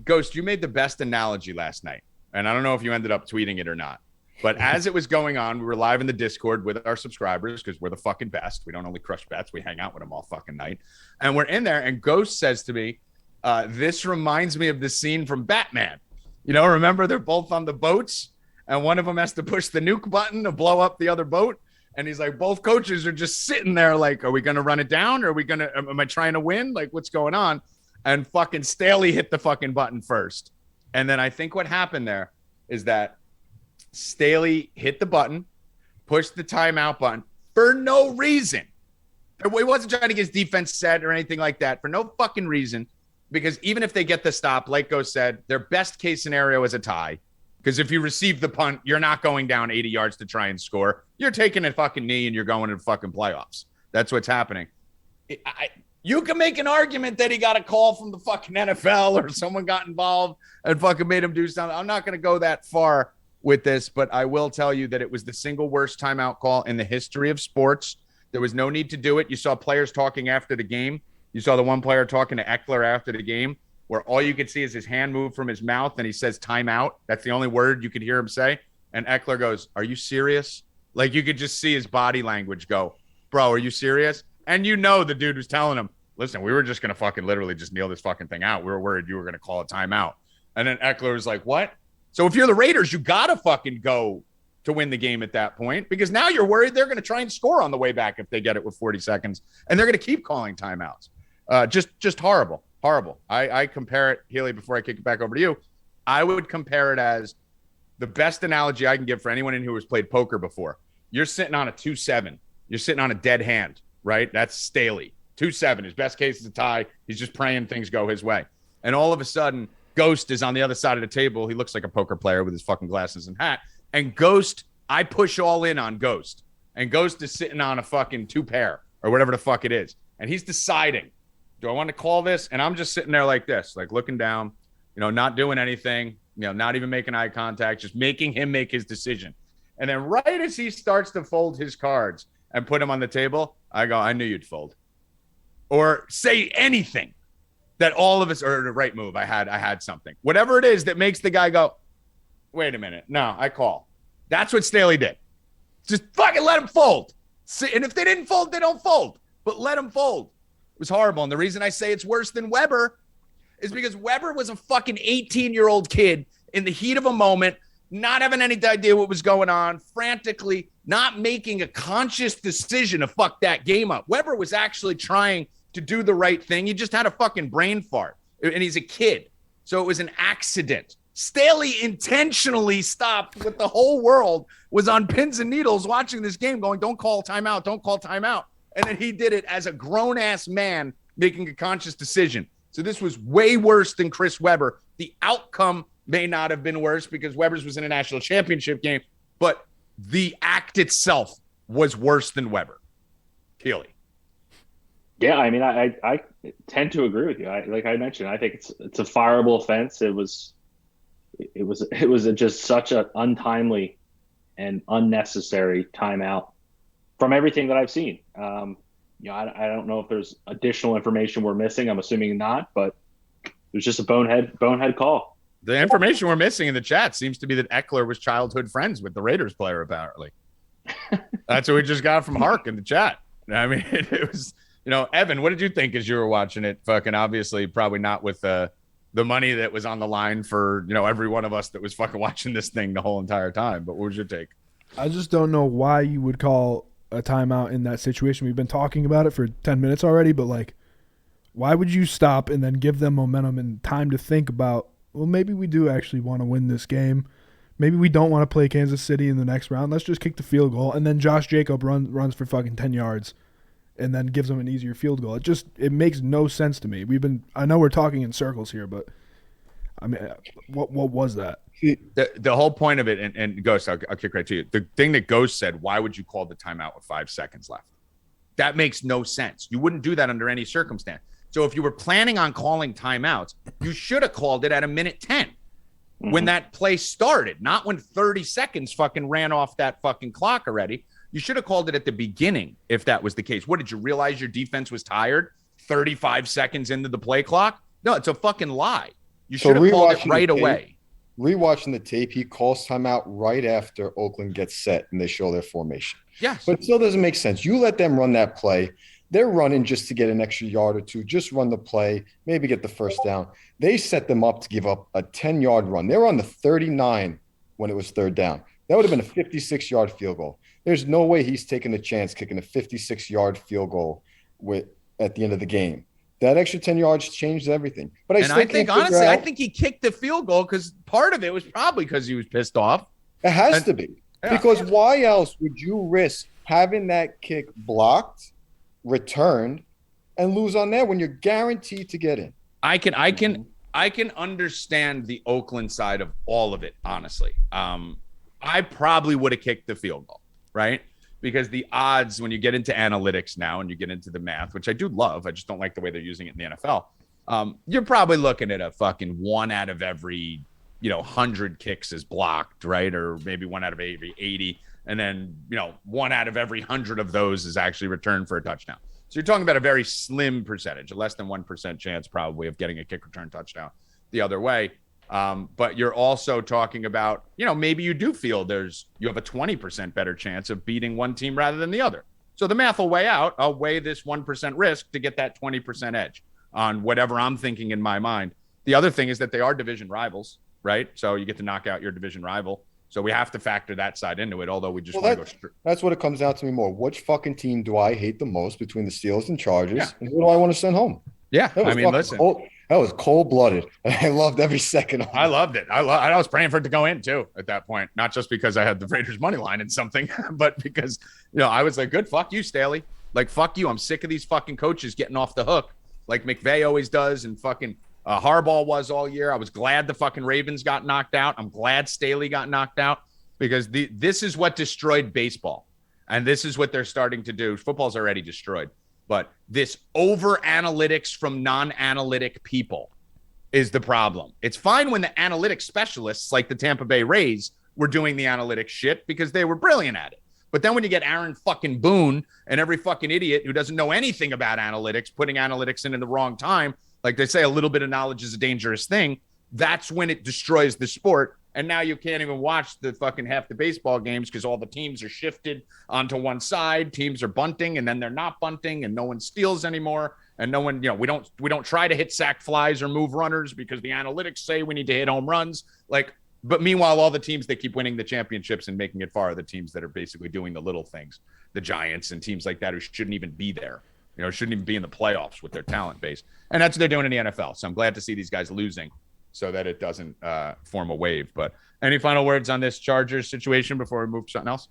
Ghost, you made the best analogy last night. And I don't know if you ended up tweeting it or not. But as it was going on, we were live in the Discord with our subscribers because we're the fucking best. We don't only crush bets. We hang out with them all fucking night. And we're in there, and Ghost says to me, this reminds me of the scene from Batman. You know, remember they're both on the boats, and one of them has to push the nuke button to blow up the other boat. And he's like, both coaches are just sitting there like, are we going to run it down? Are we going to, am I trying to win? Like, what's going on? And fucking Staley hit the fucking button first. And then I think what happened there is that Staley hit the button, pushed the timeout button for no reason. He wasn't trying to get his defense set or anything like that, for no fucking reason. Because even if they get the stop, like Ghost said, their best case scenario is a tie. Because if you receive the punt, you're not going down 80 yards to try and score. You're taking a fucking knee and you're going to fucking playoffs. That's what's happening. You can make an argument that he got a call from the fucking NFL or someone got involved and fucking made him do something. I'm not going to go that far with this, but I will tell you that it was the single worst timeout call in the history of sports. There was no need to do it. You saw players talking after the game. You saw the one player talking to Eckler after the game, where all you could see is his hand move from his mouth and he says timeout. That's the only word you could hear him say. And Eckler goes, are you serious? Like, you could just see his body language go, bro, are you serious? And you know the dude was telling him, listen, we were just going to fucking literally just kneel this fucking thing out. We were worried you were going to call a timeout. And then Eckler was like, what? So if you're the Raiders, you got to fucking go to win the game at that point, because now you're worried they're going to try and score on the way back if they get it with 40 seconds. And they're going to keep calling timeouts. Just horrible. Horrible. I compare it, Healy, before I kick it back over to you. I would compare it as the best analogy I can give for anyone in who has played poker before. You're sitting on a 2-7. You're sitting on a dead hand, right? That's Staley. 2-7. His best case is a tie. He's just praying things go his way. And all of a sudden, Ghost is on the other side of the table. He looks like a poker player with his fucking glasses and hat. And Ghost, I push all in on Ghost. And Ghost is sitting on a fucking 2-pair or whatever the fuck it is. And he's deciding, do I want to call this? And I'm just sitting there like this, like looking down, not doing anything, not even making eye contact, just making him make his decision. And then right as he starts to fold his cards and put them on the table, I go, I knew you'd fold. Or say anything that all of us, or the right move, I had something. Whatever it is that makes the guy go, wait a minute, no, I call. That's what Staley did. Just fucking let him fold. And if they didn't fold, they don't fold. But let him fold. It was horrible. And the reason I say it's worse than Weber is because Weber was a fucking 18-year-old kid in the heat of a moment, not having any idea what was going on, frantically not making a conscious decision to fuck that game up. Weber was actually trying to do the right thing. He just had a fucking brain fart, and he's a kid. So it was an accident. Staley intentionally stopped what the whole world was on pins and needles watching this game going, don't call timeout, don't call timeout. And then he did it as a grown-ass man making a conscious decision. So this was way worse than Chris Webber. The outcome may not have been worse because Weber's was in a national championship game, but the act itself was worse than Weber. Keely. Yeah, I mean, I tend to agree with you. Like I mentioned, I think it's a fireable offense. It was just such an untimely and unnecessary timeout from everything that I've seen. I don't know if there's additional information we're missing. I'm assuming not, but it was just a bonehead call. The information we're missing in the chat seems to be that Eckler was childhood friends with the Raiders player, apparently. That's what we just got from Hark in the chat. I mean, it was, Evan, what did you think as you were watching it? Fucking obviously probably not with the money that was on the line for, every one of us that was fucking watching this thing the whole entire time. But what was your take? I just don't know why you would call a timeout in that situation. We've been talking about it for 10 minutes already, but why would you stop and then give them momentum and time to think about, well, maybe we do actually want to win this game. Maybe we don't want to play Kansas City in the next round. Let's just kick the field goal. And then Josh Jacob runs for fucking 10 yards and then gives them an easier field goal. It makes no sense to me. I know we're talking in circles here, but I mean, what was that? The whole point of it, and Ghost, I'll kick right to you. The thing that Ghost said, why would you call the timeout with 5 seconds left? That makes no sense. You wouldn't do that under any circumstance. So if you were planning on calling timeouts, you should have called it at a minute 10 when that play started, not when 30 seconds fucking ran off that fucking clock already. You should have called it at the beginning if that was the case. What, did you realize your defense was tired 35 seconds into the play clock? No, it's a fucking lie. You should have called it right the tape, away. Rewatching the tape, he calls timeout right after Oakland gets set and they show their formation. Yes. But it still doesn't make sense. You let them run that play. They're running just to get an extra yard or two. Just run the play, maybe get the first down. They set them up to give up a 10-yard run. They were on the 39 when it was third down. That would have been a 56-yard field goal. There's no way he's taking a chance kicking a 56-yard field goal at the end of the game. That extra 10 yards changed everything. But I think honestly, I think he kicked the field goal because part of it was probably because he was pissed off. It has to be. Yeah. Because why else would you risk having that kick blocked, returned, and lose on there when you're guaranteed to get in? I can understand the Oakland side of all of it, honestly. I probably would have kicked the field goal, right? Because the odds when you get into analytics now and you get into the math, which I do love, I just don't like the way they're using it in the NFL. You're probably looking at a fucking 1 out of every 100 kicks is blocked, right? Or maybe 1 out of every 80. And then, 1 out of every 100 of those is actually returned for a touchdown. So you're talking about a very slim percentage, a less than 1% chance probably of getting a kick return touchdown the other way. But you're also talking about, maybe you do feel you have a 20% better chance of beating one team rather than the other. So the math will weigh out. I'll weigh this 1% risk to get that 20% edge on whatever I'm thinking in my mind. The other thing is that they are division rivals, right? So you get to knock out your division rival. So we have to factor that side into it, although we just want to go straight. That's what it comes down to me more. Which fucking team do I hate the most between the Steelers and Chargers? Yeah. And who do I want to send home? Yeah, listen. That was cold-blooded. I loved every second of it. I loved it. I was praying for it to go in, too, at that point. Not just because I had the Raiders' money line in something, but because, I was like, good, fuck you, Staley. Like, fuck you. I'm sick of these fucking coaches getting off the hook like McVay always does and fucking Harbaugh was all year. I was glad the fucking Ravens got knocked out. I'm glad Staley got knocked out because this is what destroyed baseball. And this is what they're starting to do. Football's already destroyed. But this over analytics from non-analytic people is the problem. It's fine when the analytics specialists like the Tampa Bay Rays were doing the analytics shit because they were brilliant at it. But then when you get Aaron fucking Boone and every fucking idiot who doesn't know anything about analytics, putting analytics in the wrong time, like they say, a little bit of knowledge is a dangerous thing. That's when it destroys the sport. And now you can't even watch the fucking half the baseball games because all the teams are shifted onto one side. Teams are bunting and then they're not bunting and no one steals anymore. And no one, we don't try to hit sack flies or move runners because the analytics say we need to hit home runs. But meanwhile, all the teams that keep winning the championships and making it far are the teams that are basically doing the little things, the Giants and teams like that who shouldn't even be there, shouldn't even be in the playoffs with their talent base. And that's what they're doing in the NFL. So I'm glad to see these guys losing so that it doesn't form a wave. But any final words on this Chargers situation before we move to something else?